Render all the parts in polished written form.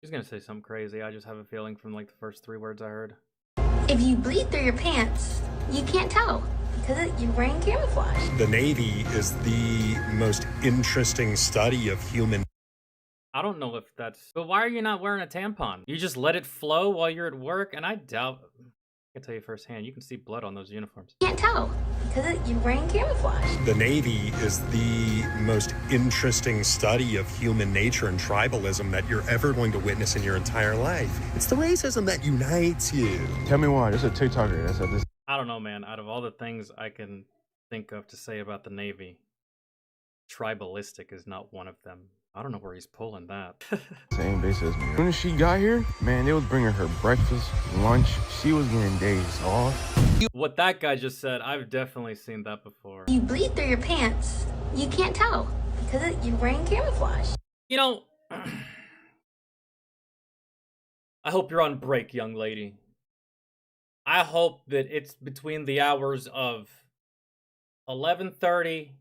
He's gonna say something crazy. I just have a feeling from like the first 3 words I heard. If you bleed through your pants, you can't tell because you're wearing camouflage. The Navy is the most interesting study of human. I don't know if that's... But why are you not wearing a tampon? You just let it flow while you're at work? And I doubt... I can tell you firsthand, you can see blood on those uniforms. You can't tell because you're wearing camouflage. The Navy is the most interesting study of human nature and tribalism that you're ever going to witness in your entire life. It's the racism that unites you. Tell me why. There's a TikToker that said this. I don't know, man. Out of all the things I can think of to say about the Navy, tribalistic is not one of them. I don't know where he's pulling that. Same basis as me. As soon as she got here, man, they was bringing her breakfast, lunch. She was getting days off. What that guy just said, I've definitely seen that before. You bleed through your pants, you can't tell because you're wearing camouflage. You know, I hope you're on break, young lady. I hope that it's between the hours of 11:30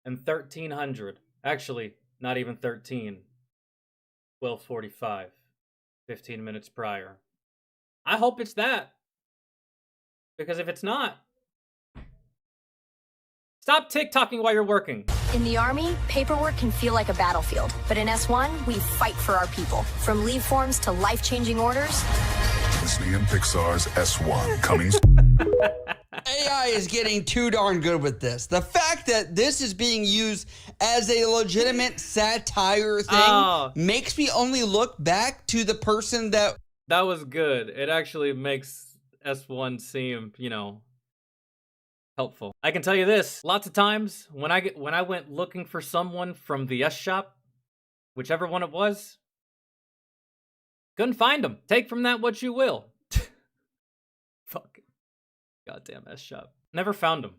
and 1300. Actually, not even 13. 12:45. 15 minutes prior. I hope it's that. Because if it's not, stop TikToking while you're working. In the Army, paperwork can feel like a battlefield, but in S1, we fight for our people. From leave forms to life-changing orders. Disney and Pixar's S1 coming. AI is getting too darn good with this. The fact that this is being used as a legitimate satire thing makes me only look back to the person that... That was good. It actually makes S1 seem, you know, helpful. I can tell you this, lots of times when I went looking for someone from the S shop, whichever one it was, couldn't find them. Take from that what you will. Fuck. Goddamn S shop. Never found them.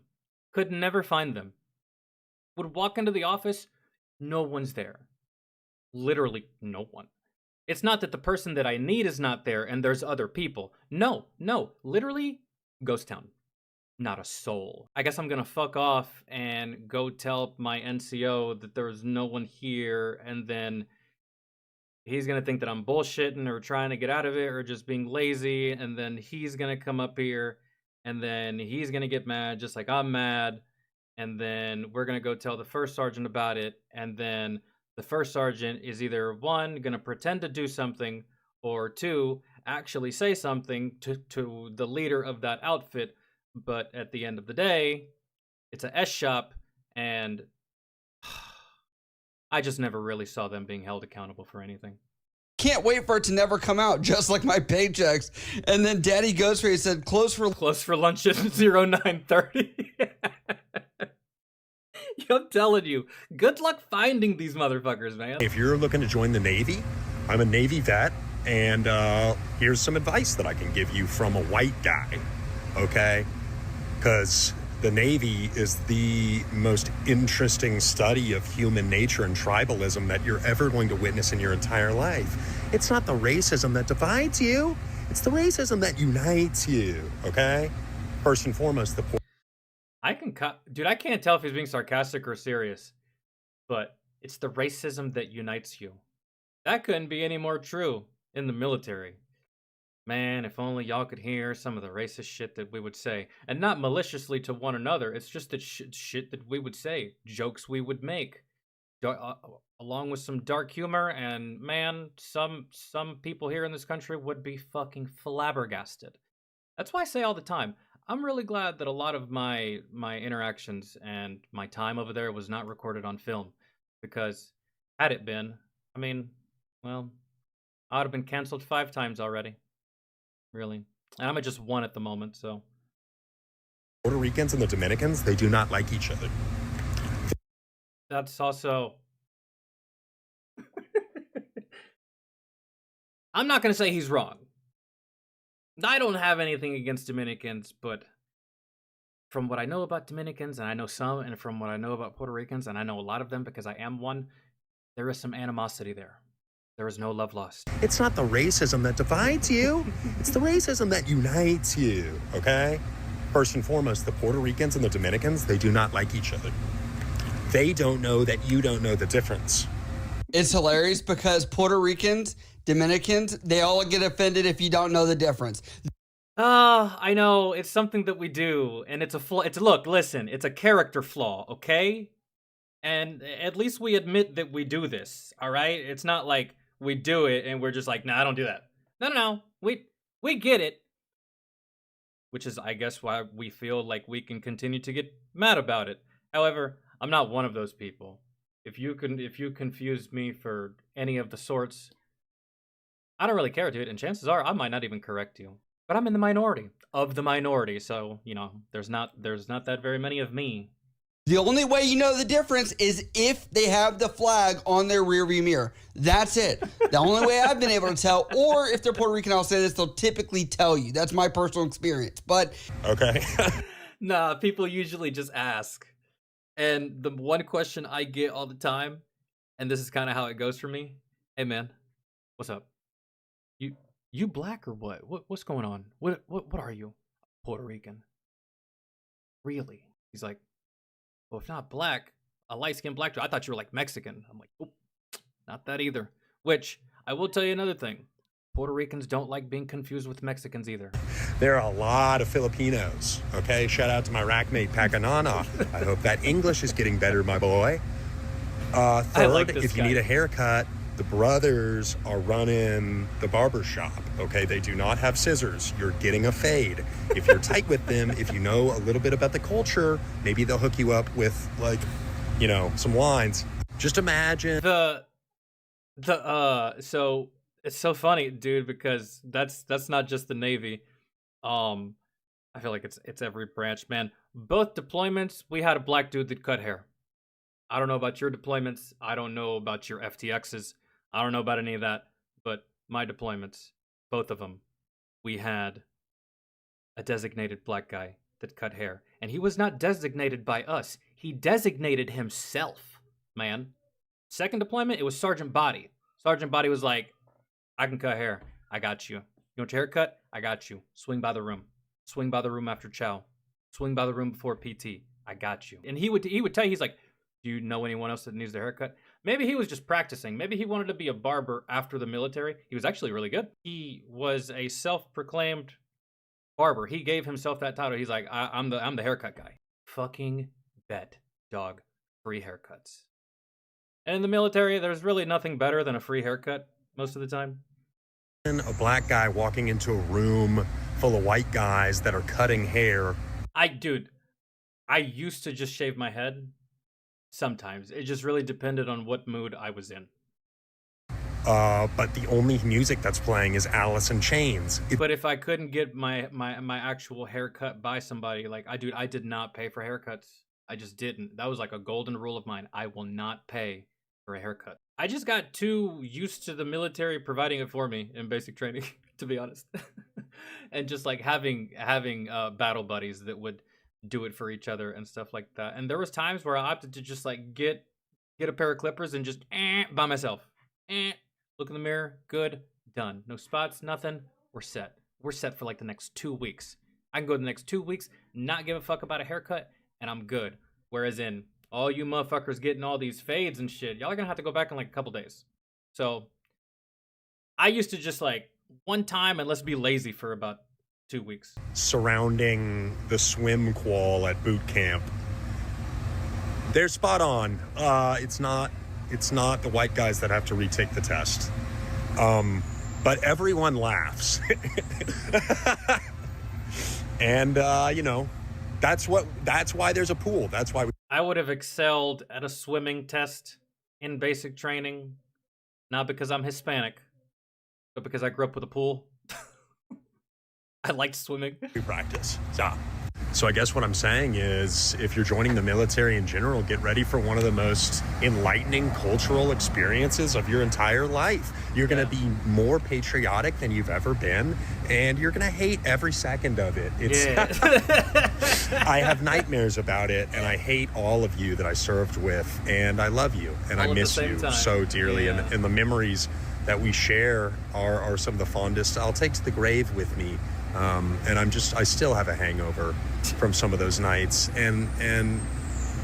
Could never find them. Would walk into the office, no one's there. Literally no one. It's not that the person that I need is not there and there's other people. No. Literally, ghost town. Not a soul. I guess I'm gonna fuck off and go tell my NCO that there's no one here, and then he's gonna think that I'm bullshitting or trying to get out of it or just being lazy, and then he's gonna come up here and then he's gonna get mad just like I'm mad, and then we're gonna go tell the first sergeant about it, and then the first sergeant is either 1, gonna pretend to do something, or 2, actually say something to the leader of that outfit. But at the end of the day, it's a S shop, and I just never really saw them being held accountable for anything. Can't wait for it to never come out, just like my paychecks. And then Daddy goes for it, he said, close for lunch at 0930. I'm telling you, good luck finding these motherfuckers, man. If you're looking to join the Navy, I'm a Navy vet, and here's some advice that I can give you from a white guy, okay? Because the Navy is the most interesting study of human nature and tribalism that you're ever going to witness in your entire life. It's not the racism that divides you. It's the racism that unites you, okay? First and foremost, the poor. Dude, I can't tell if he's being sarcastic or serious, but it's the racism that unites you. That couldn't be any more true in the military. Man, if only y'all could hear some of the racist shit that we would say. And not maliciously to one another, it's just the shit that we would say. Jokes we would make. Along with some dark humor, and man, some people here in this country would be fucking flabbergasted. That's why I say all the time, I'm really glad that a lot of my interactions and my time over there was not recorded on film. Because had it been, I mean, well, I would have been canceled 5 times already. Really. And I'm at just 1 at the moment, so. Puerto Ricans and the Dominicans, they do not like each other. That's also... I'm not going to say he's wrong. I don't have anything against Dominicans, but from what I know about Dominicans, and I know some, and from what I know about Puerto Ricans, and I know a lot of them because I am one, there is some animosity there. There is no love lost. It's not the racism that divides you. It's the racism that unites you, okay? First and foremost, the Puerto Ricans and the Dominicans, they do not like each other. They don't know that you don't know the difference. It's hilarious because Puerto Ricans, Dominicans, they all get offended if you don't know the difference. I know it's something that we do, and it's a flaw. Listen, it's a character flaw, okay? And at least we admit that we do this, all right? It's not like we do it and we're just like, nah, I don't do that. No. We get it. Which is, I guess, why we feel like we can continue to get mad about it. However, I'm not one of those people. If you confuse me for any of the sorts, I don't really care, dude. And chances are, I might not even correct you. But I'm in the minority of the minority, so there's not that very many of me. The only way you know the difference is if they have the flag on their rearview mirror. That's it. The only way I've been able to tell, or if they're Puerto Rican, I'll say this, they'll typically tell you. That's my personal experience. But okay. Nah, people usually just ask. And the one question I get all the time, and this is kind of how it goes for me. Hey man, what's up? You black or what? What's going on? What are you? Puerto Rican. Really? He's like, well, if not black, a light-skinned black dude. I thought you were like Mexican. I'm like, oh, not that either. Which, I will tell you another thing. Puerto Ricans don't like being confused with Mexicans either. There are a lot of Filipinos, okay? Shout out to my rack mate, Pacanana. I hope that English is getting better, my boy. Third, if you need a haircut, the brothers are running the barber shop, okay? They do not have scissors. You're getting a fade. If you're tight with them, if you know a little bit about the culture, maybe they'll hook you up with, like, some lines. Just imagine. So it's so funny, dude, because that's not just the Navy. I feel like it's every branch, man. Both deployments, we had a black dude that cut hair. I don't know about your deployments. I don't know about your FTXs. I don't know about any of that, but my deployments, both of them, we had a designated black guy that cut hair. And he was not designated by us. He designated himself, man. Second deployment, it was Sergeant Body. Sergeant Body was like, I can cut hair. I got you. You want your hair cut? I got you. Swing by the room. Swing by the room after chow. Swing by the room before PT. I got you. And he would tell you, he's like, do you know anyone else that needs their haircut? Maybe he was just practicing. Maybe he wanted to be a barber after the military. He was actually really good. He was a self-proclaimed barber. He gave himself that title. He's like, I'm the haircut guy. Fucking bet, dog. Free haircuts. And in the military, there's really nothing better than a free haircut most of the time. A black guy walking into a room full of white guys that are cutting hair. I used to just shave my head. Sometimes. It just really depended on what mood I was in. But the only music that's playing is Alice in Chains. But if I couldn't get my actual haircut by somebody, like, I did not pay for haircuts. I just didn't. That was like a golden rule of mine. I will not pay for a haircut. I just got too used to the military providing it for me in basic training, to be honest. And just like having battle buddies that would do it for each other and stuff like that. And there was times where I opted to just like get a pair of clippers and just by myself. Look in the mirror, good, done. No spots, nothing. We're set. We're set for like the next 2 weeks. I can go the next 2 weeks, not give a fuck about a haircut, and I'm good. Whereas in all you motherfuckers getting all these fades and shit, y'all are gonna have to go back in like a couple days. So I used to just like one time and let's be lazy for about 2 weeks. Surrounding the swim qual at boot camp. They're spot on. It's not the white guys that have to retake the test. But everyone laughs. And that's why there's a pool. That's why I would have excelled at a swimming test in basic training, not because I'm Hispanic, but because I grew up with a pool. I liked swimming. We practice. So I guess what I'm saying is, if you're joining the military in general, get ready for one of the most enlightening cultural experiences of your entire life. You're going to be more patriotic than you've ever been, and you're going to hate every second of it. I have nightmares about it, and I hate all of you that I served with, and I love you, and I miss you so dearly, and the memories that we share are some of the fondest I'll take to the grave with me. And I still have a hangover from some of those nights. And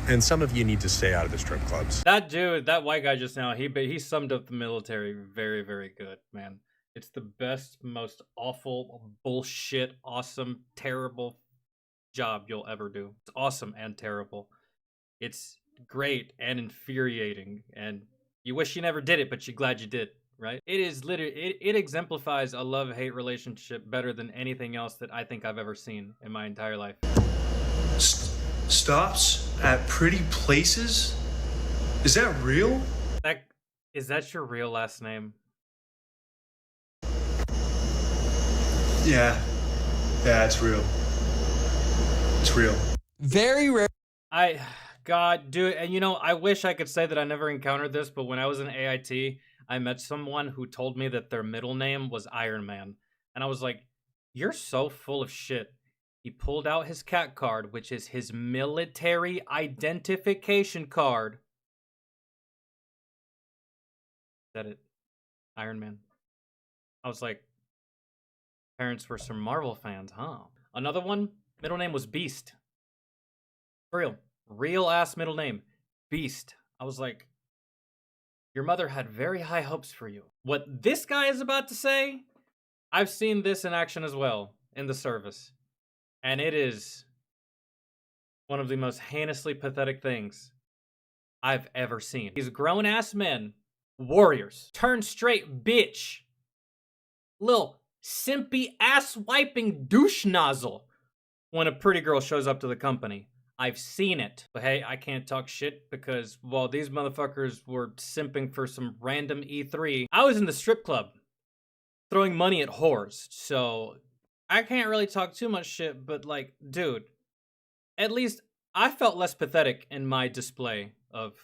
And some of you need to stay out of the strip clubs. That dude, that white guy just now, he summed up the military very, very good, man. It's the best, most awful, bullshit, awesome, terrible job you'll ever do. It's awesome and terrible. It's great and infuriating, and you wish you never did it, but you're glad you did, right? It is literally, it exemplifies a love-hate relationship better than anything else that I think I've ever seen in my entire life. Stops at pretty places? Is that real? Is that your real last name? Yeah, it's real. It's real. Very rare. God, dude, and you know, I wish I could say that I never encountered this, but when I was in AIT, I met someone who told me that their middle name was Iron Man. And I was like, you're so full of shit. He pulled out his cat card, which is his military identification card. Said it. Iron Man. I was like, parents were some Marvel fans, huh? Another one, middle name was Beast. For real. Real ass middle name. Beast. I was like, your mother had very high hopes for you. What this guy is about to say, I've seen this in action as well in the service. And it is one of the most heinously pathetic things I've ever seen. These grown-ass men, warriors, turn straight bitch. Little simpy ass-wiping douche nozzle when a pretty girl shows up to the company. I've seen it. But hey, I can't talk shit because, well, these motherfuckers were simping for some random E3. I was in the strip club throwing money at whores, so I can't really talk too much shit, but like, dude, at least I felt less pathetic in my display of...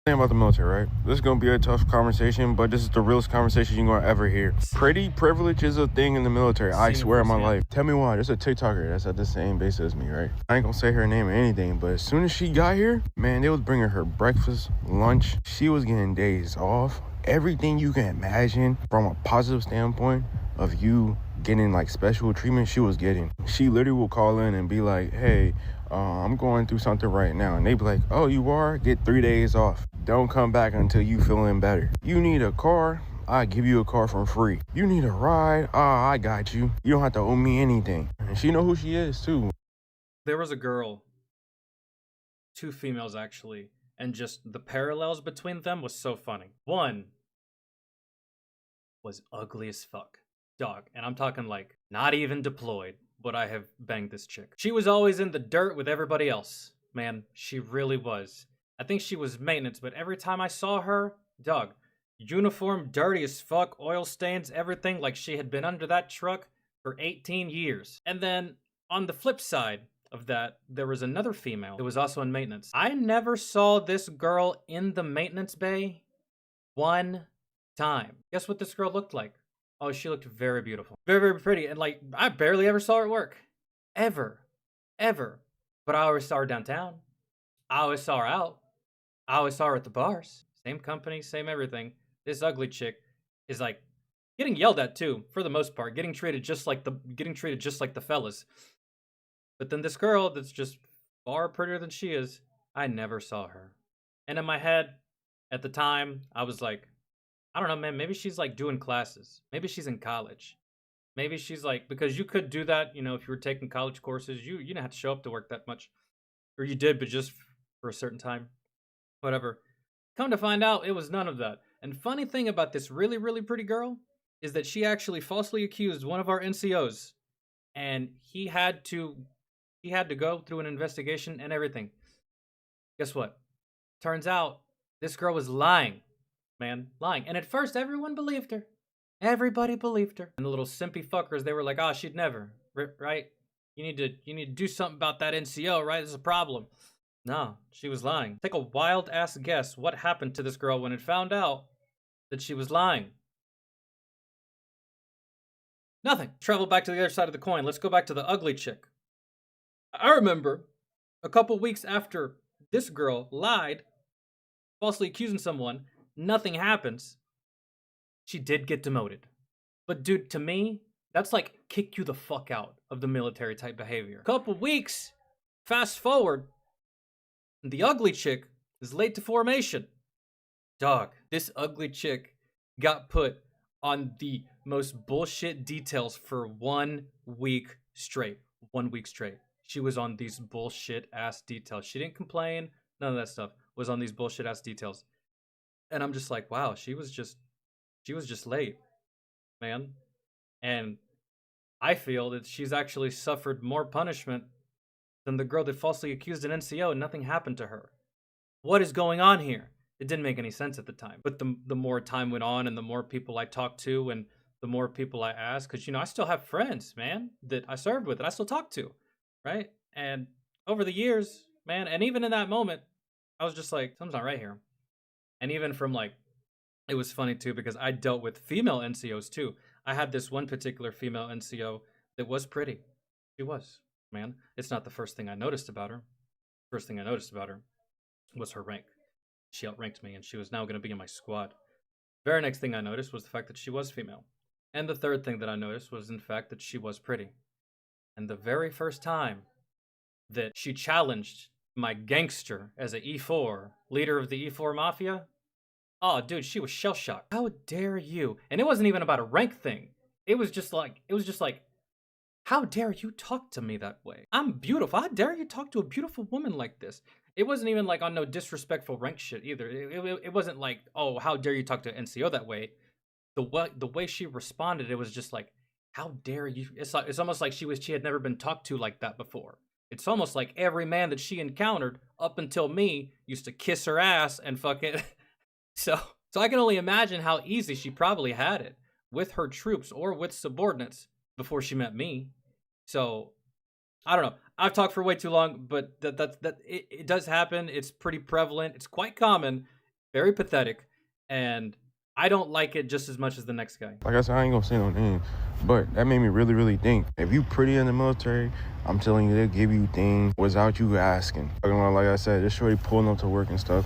About the military, right? This is gonna be a tough conversation, but this is the realest conversation you're gonna ever hear. Pretty privilege is a thing in the military. I swear on my life. Tell me why. There's a TikToker that's at the same base as me, right? I ain't gonna say her name or anything, but as soon as she got here, man, they was bringing her breakfast, lunch. She was getting days off. Everything you can imagine from a positive standpoint of you getting like special treatment, she was getting. She literally will call in and be like, hey, I'm going through something right now. And they be like, oh, you are? Get 3 days off. Don't come back until you feeling better. You need a car? I give you a car for free. You need a ride? I got you. You don't have to owe me anything. And she know who she is too. There was a girl, 2 females actually, and just the parallels between them was so funny. One was ugly as fuck. Dog. And I'm talking like not even deployed, but I have banged this chick. She was always in the dirt with everybody else. Man, she really was. I think she was maintenance, but every time I saw her, dog, uniform dirty as fuck, oil stains, everything, like she had been under that truck for 18 years. And then on the flip side of that, there was another female that was also in maintenance. I never saw this girl in the maintenance bay one time. Guess what this girl looked like? Oh, she looked very beautiful. Very, very pretty. And like, I barely ever saw her at work. Ever. But I always saw her downtown. I always saw her out. I always saw her at the bars. Same company, same everything. This ugly chick is like getting yelled at too, for the most part. Getting treated just like the fellas. But then this girl that's just far prettier than she is, I never saw her. And in my head, at the time, I was like, I don't know, man, maybe she's like doing classes. Maybe she's in college. Maybe she's like, because you could do that, you know, if you were taking college courses, you didn't have to show up to work that much. Or you did, but just for a certain time. Whatever. Come to find out, it was none of that. And funny thing about this really, really pretty girl is that she actually falsely accused one of our NCOs. And he had to go through an investigation and everything. Guess what? Turns out, this girl was lying. Man, lying. And at first, everyone believed her. Everybody believed her. And the little simpy fuckers, they were like, oh, she'd never, right? You need to do something about that NCO, right? There's a problem. No, she was lying. Take a wild ass guess what happened to this girl when it found out that she was lying. Nothing. Travel back to the other side of the coin. Let's go back to the ugly chick. I remember a couple weeks after this girl lied, falsely accusing someone, nothing happens. She did get demoted. But dude, to me, that's like kick you the fuck out of the military type behavior. Couple weeks, fast forward, The ugly chick is late to formation. Dog, this ugly chick got put on the most bullshit details for 1 week straight. 1 week straight. She was on these bullshit ass details. She didn't complain. None of that stuff was on these bullshit ass details. And I'm just like, wow, she was just late, man. And I feel that she's actually suffered more punishment than the girl that falsely accused an NCO and nothing happened to her. What is going on here? It didn't make any sense at the time. But the more time went on and the more people I talked to and the more people I asked, because, I still have friends, man, that I served with that I still talk to, right? And over the years, man, and even in that moment, I was just like, something's not right here. And even from like, it was funny too, because I dealt with female NCOs too. I had this one particular female NCO that was pretty. She was, man. It's not the first thing I noticed about her. First thing I noticed about her was her rank. She outranked me, and she was now going to be in my squad. Very next thing I noticed was the fact that she was female. And the third thing that I noticed was, in fact, that she was pretty. And the very first time that she challenged my gangster as a E4, leader of the E4 Mafia, oh, dude, she was shell-shocked. How dare you? And it wasn't even about a rank thing. It was just like, how dare you talk to me that way? I'm beautiful. How dare you talk to a beautiful woman like this? It wasn't even like on no disrespectful rank shit either. It wasn't like, oh, how dare you talk to an NCO that way? The way she responded, it was just like, how dare you? It's almost like she had never been talked to like that before. It's almost like every man that she encountered up until me used to kiss her ass and fucking. So I can only imagine how easy she probably had it with her troops or with subordinates before she met me. So I don't know. I've talked for way too long, but it does happen. It's pretty prevalent. It's quite common, very pathetic, and I don't like it just as much as the next guy. Like I said, I ain't gonna say no names, but that made me really, really think. If you pretty in the military, I'm telling you, they'll give you things without you asking. Like I said, this shorty pulling up to work and stuff.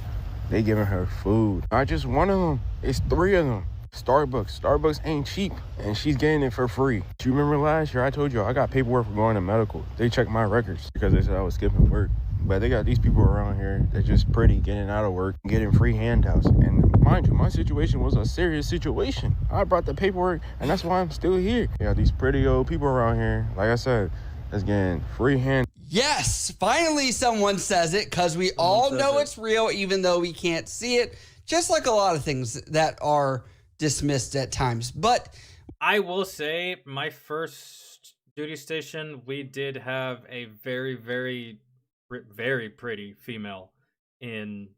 They giving her food. Not just one of them. It's 3 of them. Starbucks ain't cheap, and she's getting it for free. Do you remember last year I told you I got paperwork for going to medical? They checked my records because they said I was skipping work. But they got these people around here that just pretty, getting out of work, getting free handouts. And mind you, my situation was a serious situation. I brought the paperwork, and that's why I'm still here. They got these pretty old people around here, like I said, that's getting free handouts. Yes, finally someone says it, because we all know it's real, even though we can't see it. Just like a lot of things that are dismissed at times. But I will say, my first duty station, we did have a very, very, very pretty female in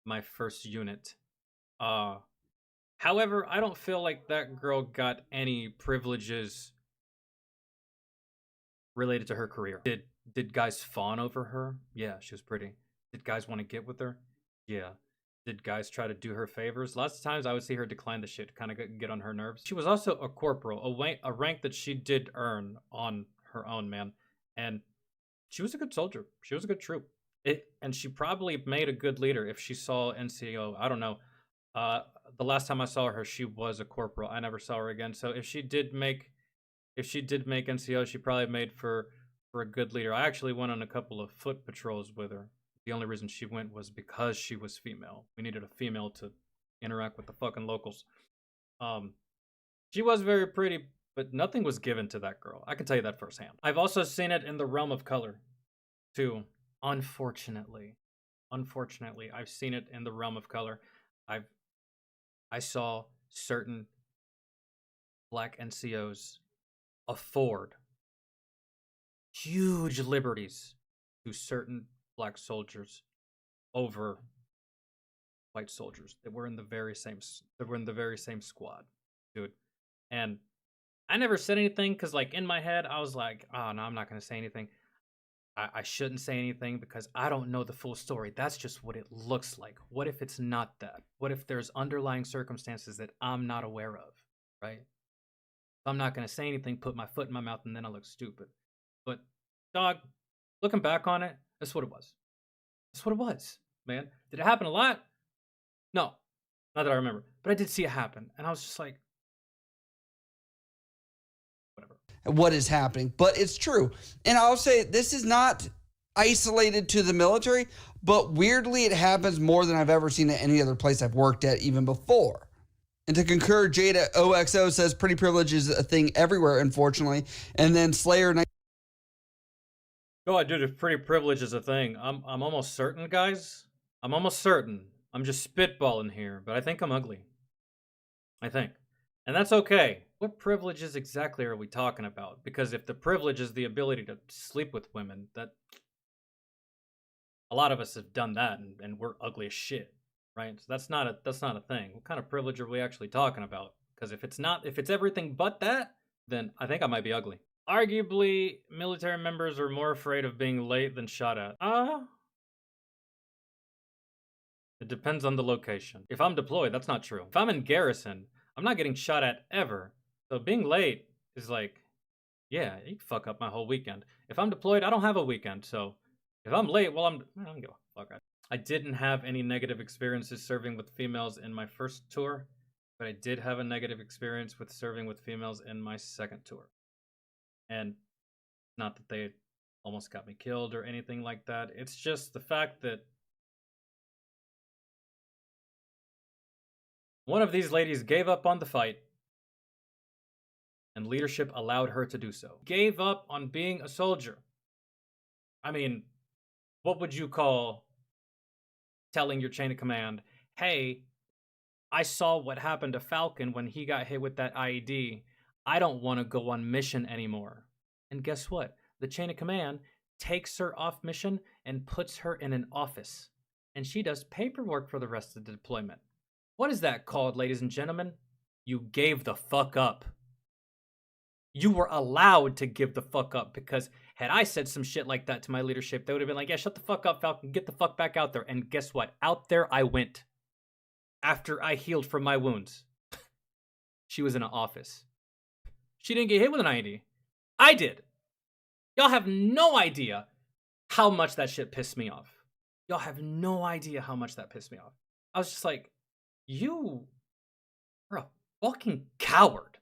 my first unit. However, I don't feel like that girl got any privileges related to her career. Did guys fawn over her? Yeah, she was pretty. Did guys want to get with her? Yeah. Did guys try to do her favors? Lots of times I would see her decline the shit to kind of get on her nerves. She was also a corporal, a rank that she did earn on her own, man. And she was a good soldier. She was a good troop. And she probably made a good leader if she saw NCO. I don't know. The last time I saw her, she was a corporal. I never saw her again. So if she did make NCO, she probably made for a good leader. I actually went on a couple of foot patrols with her. The only reason she went was because she was female. We needed a female to interact with the fucking locals. She was very pretty, but nothing was given to that girl. I can tell you that firsthand. I've also seen it in the realm of color, too. Unfortunately, I've seen it in the realm of color. I saw certain black NCOs afford huge liberties to certain black soldiers over white soldiers that were in the very same squad, dude. And I never said anything because, like, in my head, I was like, oh no, I'm not gonna say anything. I shouldn't say anything because I don't know the full story. That's just what it looks like. What if it's not that? What if there's underlying circumstances that I'm not aware of, right? I'm not gonna say anything, put my foot in my mouth, and then I look stupid. But dog, looking back on it, that's what it was. That's what it was, man. Did it happen a lot? No, not that I remember. But I did see it happen, and I was just like, whatever. What is happening? But it's true. And I'll say this is not isolated to the military, but weirdly, it happens more than I've ever seen at any other place I've worked at, even before. And to concur, Jada OXO says pretty privilege is a thing everywhere, unfortunately. And then Slayer. Oh, dude, if pretty privilege is a thing, I'm almost certain, guys. I'm almost certain. I'm just spitballing here, but I think I'm ugly. I think. And that's okay. What privileges exactly are we talking about? Because if the privilege is the ability to sleep with women, that a lot of us have done that, and we're ugly as shit, right? So that's not a thing. What kind of privilege are we actually talking about? Because if it's everything but that, then I think I might be ugly. Arguably, military members are more afraid of being late than shot at. It depends on the location. If I'm deployed, that's not true. If I'm in garrison, I'm not getting shot at ever. So being late is like, yeah, you can fuck up my whole weekend. If I'm deployed, I don't have a weekend. So if I'm late, well, I don't give a fuck. I didn't have any negative experiences serving with females in my first tour, but I did have a negative experience with serving with females in my second tour. And not that they almost got me killed or anything like that. It's just the fact that one of these ladies gave up on the fight, and leadership allowed her to do so. Gave up on being a soldier. I mean, what would you call telling your chain of command, hey, I saw what happened to Falcon when he got hit with that IED. I don't want to go on mission anymore. And guess what? The chain of command takes her off mission and puts her in an office. And she does paperwork for the rest of the deployment. What is that called, ladies and gentlemen? You gave the fuck up. You were allowed to give the fuck up, because had I said some shit like that to my leadership, they would have been like, yeah, shut the fuck up, Falcon. Get the fuck back out there. And guess what? Out there I went. After I healed from my wounds. She was in an office. She didn't get hit with an IED. I did. Y'all have no idea how much that shit pissed me off. Y'all have no idea how much that pissed me off. I was just like, you are a fucking coward.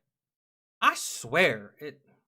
I swear.